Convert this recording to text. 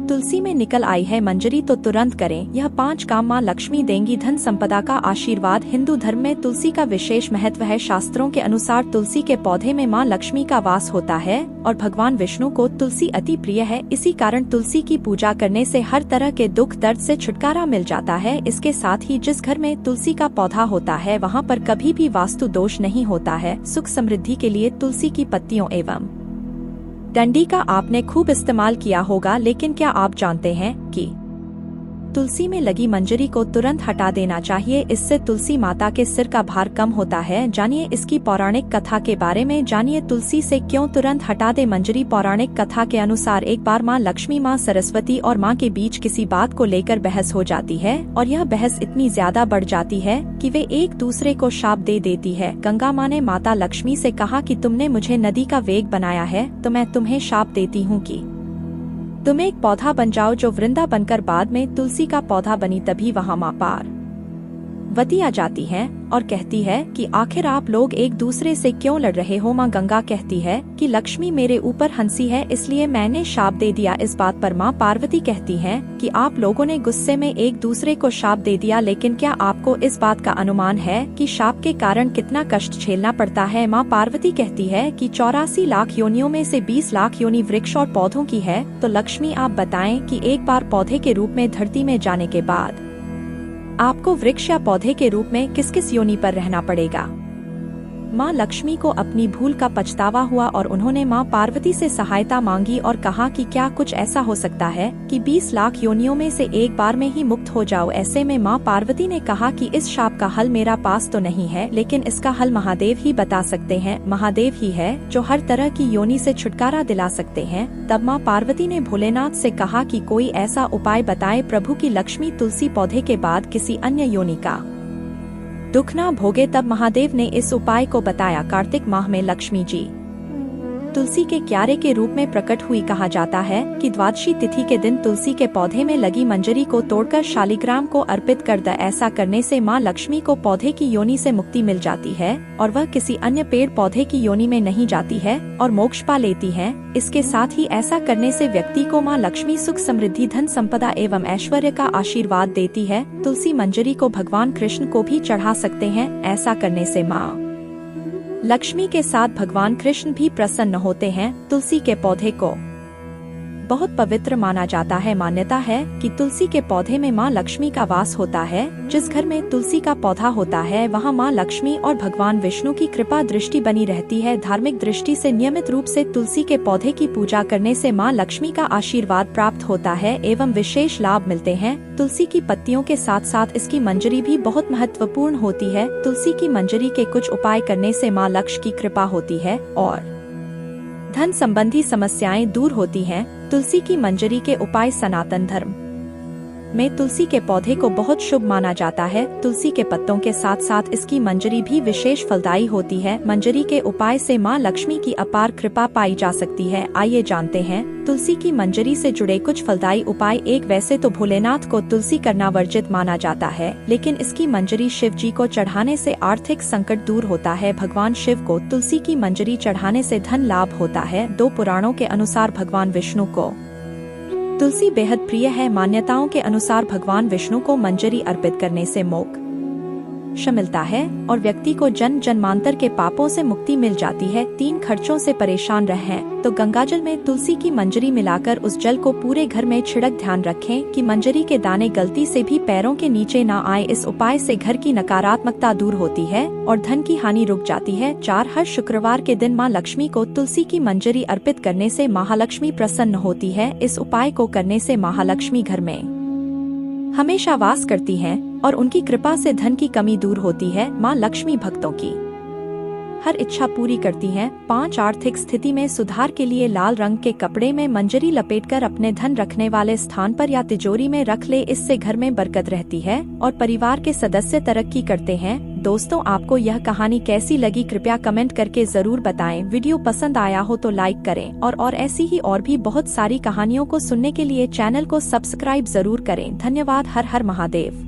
तुलसी में निकल आई है मंजरी तो तुरंत करें यह 5 काम, माँ लक्ष्मी देंगी धन संपदा का आशीर्वाद। हिंदू धर्म में तुलसी का विशेष महत्व है। शास्त्रों के अनुसार तुलसी के पौधे में माँ लक्ष्मी का वास होता है और भगवान विष्णु को तुलसी अति प्रिय है। इसी कारण तुलसी की पूजा करने से हर तरह के दुख दर्द से छुटकारा मिल जाता है। इसके साथ ही जिस घर में तुलसी का पौधा होता है वहाँ पर कभी भी वास्तु दोष नहीं होता है। सुख समृद्धि के लिए तुलसी की पत्तियों एवं डंडी का आपने खूब इस्तेमाल किया होगा, लेकिन क्या आप जानते हैं कि तुलसी में लगी मंजरी को तुरंत हटा देना चाहिए। इससे तुलसी माता के सिर का भार कम होता है। जानिए इसकी पौराणिक कथा के बारे में। जानिए तुलसी से क्यों तुरंत हटा दे मंजरी। पौराणिक कथा के अनुसार एक बार माँ लक्ष्मी, माँ सरस्वती और माँ के बीच किसी बात को लेकर बहस हो जाती है और यह बहस इतनी ज्यादा बढ़ जाती है कि वे एक दूसरे को शाप दे देती है। गंगा माँ ने माता लक्ष्मी से कहा कि तुमने मुझे नदी का वेग बनाया है तो मैं तुम्हें शाप देती हूँ कि तुम एक पौधा बन जाओ जो वृंदा बनकर बाद में तुलसी का पौधा बनी। तभी वहाँ माँ पार्वती आ जाती है और कहती है कि आखिर आप लोग एक दूसरे से क्यों लड़ रहे हो। माँ गंगा कहती है कि लक्ष्मी मेरे ऊपर हंसी है इसलिए मैंने शाप दे दिया। इस बात पर माँ पार्वती कहती है कि आप लोगों ने गुस्से में एक दूसरे को शाप दे दिया, लेकिन क्या आपको इस बात का अनुमान है कि शाप के कारण कितना कष्ट झेलना पड़ता है। माँ पार्वती कहती है कि 84 लाख योनियों में से 20 लाख योनि वृक्ष और पौधों की है। तो लक्ष्मी आप बताएं कि एक बार पौधे के रूप में धरती में जाने के बाद आपको वृक्ष या पौधे के रूप में किस किस योनि पर रहना पड़ेगा। माँ लक्ष्मी को अपनी भूल का पछतावा हुआ और उन्होंने माँ पार्वती से सहायता मांगी और कहा कि क्या कुछ ऐसा हो सकता है कि 20 लाख योनियों में से एक बार में ही मुक्त हो जाओ। ऐसे में माँ पार्वती ने कहा कि इस शाप का हल मेरा पास तो नहीं है, लेकिन इसका हल महादेव ही बता सकते हैं। महादेव ही है जो हर तरह की योनि से छुटकारा दिला सकते हैं। तब माँ पार्वती ने भोलेनाथ से कहा कि कोई ऐसा उपाय बताए प्रभु की लक्ष्मी तुलसी पौधे के बाद किसी अन्य योनि का दुख न भोगे। तब महादेव ने इस उपाय को बताया। कार्तिक माह में लक्ष्मी जी तुलसी के क्यारे के रूप में प्रकट हुई। कहा जाता है कि द्वादशी तिथि के दिन तुलसी के पौधे में लगी मंजरी को तोड़कर शालिग्राम को अर्पित कर दे। ऐसा करने से माँ लक्ष्मी को पौधे की योनि से मुक्ति मिल जाती है और वह किसी अन्य पेड़ पौधे की योनि में नहीं जाती है और मोक्ष पा लेती है। इसके साथ ही ऐसा करने से व्यक्ति को माँ लक्ष्मी सुख समृद्धि धन संपदा एवं ऐश्वर्य का आशीर्वाद देती है। तुलसी मंजरी को भगवान कृष्ण को भी चढ़ा सकते हैं। ऐसा करने से माँ लक्ष्मी के साथ भगवान कृष्ण भी प्रसन्न होते हैं। तुलसी के पौधे को बहुत पवित्र माना जाता है। मान्यता है कि तुलसी के पौधे में माँ लक्ष्मी का वास होता है। जिस घर में तुलसी का पौधा होता है वहाँ माँ लक्ष्मी और भगवान विष्णु की कृपा दृष्टि बनी रहती है। धार्मिक दृष्टि से नियमित रूप से तुलसी के पौधे की पूजा करने से माँ लक्ष्मी का आशीर्वाद प्राप्त होता है एवं विशेष लाभ मिलते हैं। तुलसी की पत्तियों के साथ साथ इसकी मंजरी भी बहुत महत्वपूर्ण होती है। तुलसी की मंजरी के कुछ उपाय करने से माँ लक्ष्मी की कृपा होती है और धन संबंधी समस्याएं दूर होती हैं। तुलसी की मंजरी के उपाय। सनातन धर्म में तुलसी के पौधे को बहुत शुभ माना जाता है। तुलसी के पत्तों के साथ साथ इसकी मंजरी भी विशेष फलदायी होती है। मंजरी के उपाय से माँ लक्ष्मी की अपार कृपा पाई जा सकती है। आइए जानते हैं तुलसी की मंजरी से जुड़े कुछ फलदायी उपाय। एक, वैसे तो भोलेनाथ को तुलसी करना वर्जित माना जाता है, लेकिन इसकी मंजरी शिव जी को चढ़ाने से आर्थिक संकट दूर होता है। भगवान शिव को तुलसी की मंजरी चढ़ाने से धन लाभ होता है। 2 पुराणों के अनुसार भगवान विष्णु को तुलसी बेहद प्रिय है। मान्यताओं के अनुसार भगवान विष्णु को मंजरी अर्पित करने से मोक्ष मिलता है और व्यक्ति को जन्म जन्मांतर के पापों से मुक्ति मिल जाती है। 3, खर्चों से परेशान रहें तो गंगाजल में तुलसी की मंजरी मिलाकर उस जल को पूरे घर में छिड़क। ध्यान रखें कि मंजरी के दाने गलती से भी पैरों के नीचे न आए। इस उपाय से घर की नकारात्मकता दूर होती है और धन की हानि रुक जाती है। 4, हर शुक्रवार के दिन माँ लक्ष्मी को तुलसी की मंजरी अर्पित करने से महालक्ष्मी प्रसन्न होती है। इस उपाय को करने से महालक्ष्मी घर में हमेशा वास करती हैं और उनकी कृपा से धन की कमी दूर होती है। माँ लक्ष्मी भक्तों की हर इच्छा पूरी करती हैं। 5, आर्थिक स्थिति में सुधार के लिए लाल रंग के कपड़े में मंजरी लपेटकर अपने धन रखने वाले स्थान पर या तिजोरी में रख ले। इससे घर में बरकत रहती है और परिवार के सदस्य तरक्की करते हैं। दोस्तों, आपको यह कहानी कैसी लगी कृपया कमेंट करके जरूर बताएं। वीडियो पसंद आया हो तो लाइक करें और ऐसी ही और भी बहुत सारी कहानियों को सुनने के लिए चैनल को सब्सक्राइब जरूर करें। धन्यवाद। हर हर महादेव।